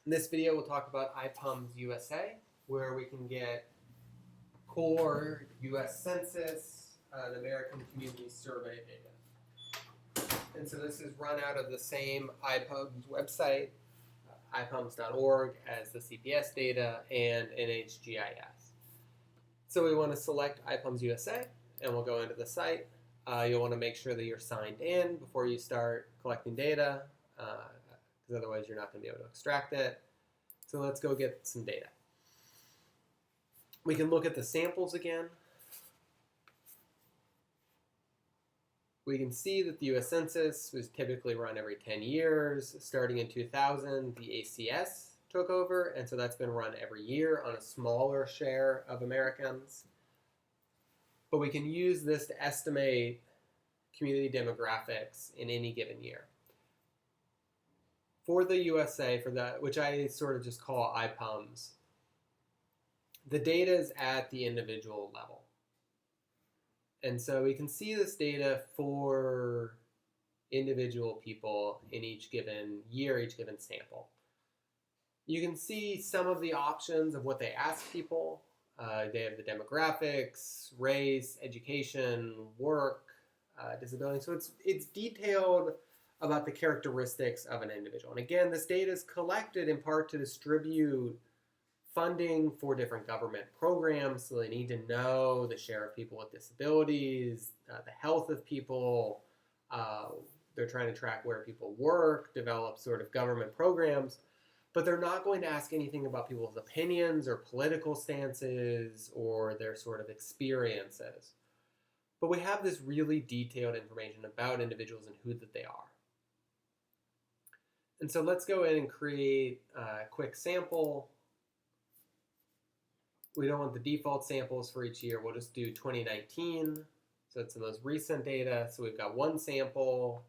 In this video, we'll talk about IPUMS USA, where we can get core U.S. Census and American Community Survey data. And so this is run out of the same IPUMS website, ipums.org, as the CPS data and NHGIS. So we want to select IPUMS USA, and we'll go into the site. You'll want to make sure that you're signed in before you start collecting data, because otherwise you're not going to be able to extract it. So let's go get some data. We can look at the samples again. We can see that the U.S. Census was typically run every 10 years. Starting in 2000, the ACS took over, and so that's been run every year on a smaller share of Americans. But we can use this to estimate community demographics in any given year. For the USA, which I sort of just call IPUMS, the data is at the individual level. And so we can see this data for individual people in each given year, each given sample. You can see some of the options of what they ask people. They have the demographics, race, education, work, disability. So it's detailed about the characteristics of an individual. And again, this data is collected in part to distribute funding for different government programs, so they need to know the share of people with disabilities, the health of people. They're trying to track where people work, develop sort of government programs, but they're not going to ask anything about people's opinions or political stances or their sort of experiences. But we have this really detailed information about individuals and who that they are. And so let's go in and create a quick sample. We don't want the default samples for each year. We'll just do 2019. So it's the most recent data. So we've got one sample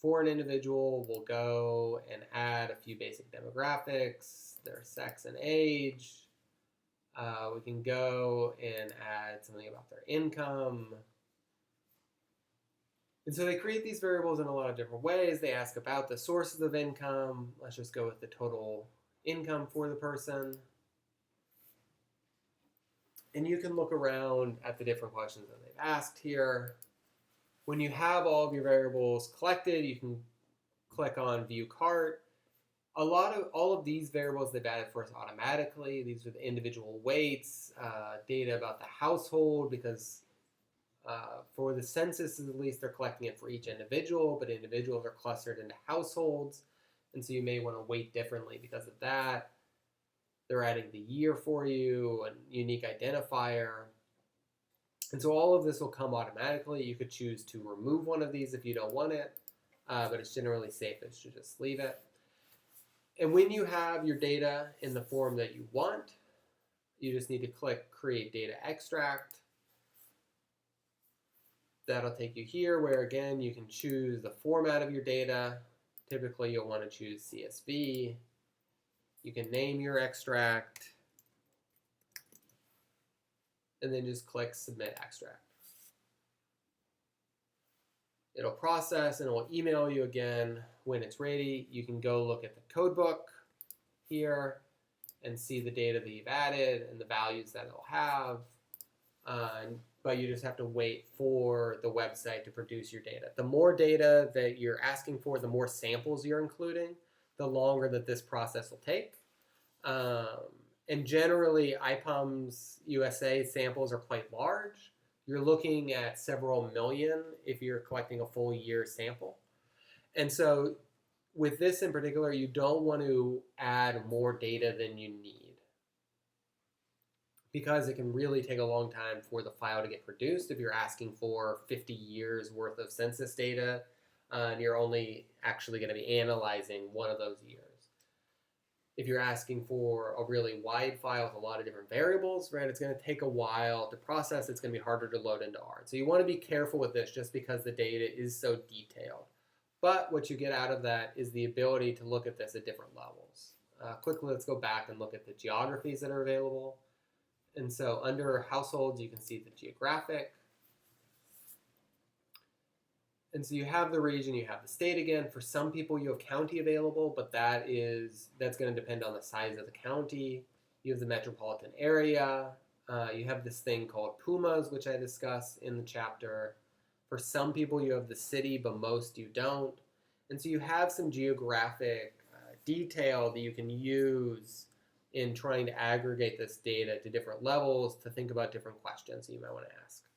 for an individual. We'll go and add a few basic demographics, their sex and age. We can go and add something about their income. And so they create these variables in a lot of different ways. They ask about the sources of income. Let's just go with the total income for the person. And you can look around at the different questions that they've asked here. When you have all of your variables collected, you can click on View Cart. All of these variables they've added for us automatically. These are the individual weights, data about the household, because for the census, at least, they're collecting it for each individual, but individuals are clustered into households, and so you may want to weight differently because of that. They're adding the year for you, a unique identifier. And so all of this will come automatically. You could choose to remove one of these if you don't want it, but it's generally safest to just leave it. And when you have your data in the form that you want, you just need to click Create Data Extract. That'll take you here where, again, you can choose the format of your data. Typically, you'll want to choose CSV. You can name your extract, and then just click Submit Extract. It'll process, and it will email you again when it's ready. You can go look at the codebook here and see the data that you've added and the values that it'll have. But you just have to wait for the website to produce your data. The more data that you're asking for, the more samples you're including, the longer that this process will take. And generally, IPUMS USA samples are quite large. You're looking at several million if you're collecting a full year sample. And so with this in particular, you don't want to add more data than you need, because it can really take a long time for the file to get produced if you're asking for 50 years worth of census data, and you're only actually going to be analyzing one of those years. If you're asking for a really wide file with a lot of different variables, right, it's going to take a while to process. It's going to be harder to load into R. So you want to be careful with this just because the data is so detailed. But what you get out of that is the ability to look at this at different levels. Quickly, let's go back and look at the geographies that are available. And so under households, you can see the geographic. And so you have the region, you have the state again. For some people, you have county available, but that's going to depend on the size of the county. You have the metropolitan area. You have this thing called IPUMS, which I discuss in the chapter. For some people, you have the city, but most you don't. And so you have some geographic detail that you can use in trying to aggregate this data to different levels to think about different questions that you might want to ask.